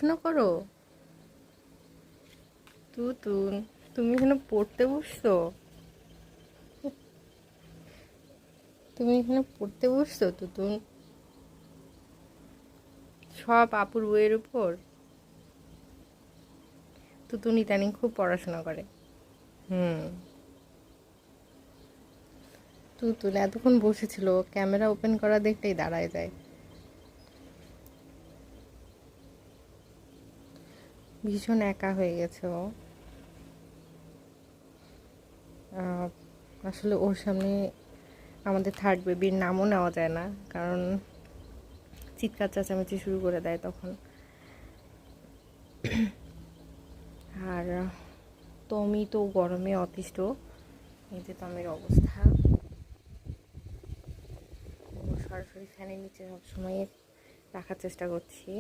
পড়াশোনা করো? তুতুন, তুমি এখানে পড়তে বসছো? তুমি এখানে পড়তে বসছো তুতুন? সব আপুর বইয়ের উপর? তুতুন ইদানিং খুব পড়াশোনা করে। হুম। তুতুন এতক্ষণ বসেছিল, ক্যামেরা ওপেন করা দেখলেই দাঁড়ায় যায়। ভীষণ একা হয়ে গেছে ও। আহ, আসলে ওর সামনে আমাদের থার্ড বেবির নামও নেওয়া যায় না, কারণ চিৎকার চেঁচামেচি শুরু করে দেয় তখন। আর টমি তো গরমে অতিষ্ঠ। এই যে টমির অবস্থা, ও সরাসরি ফ্যানের নিচে সবসময় রাখার চেষ্টা করছি।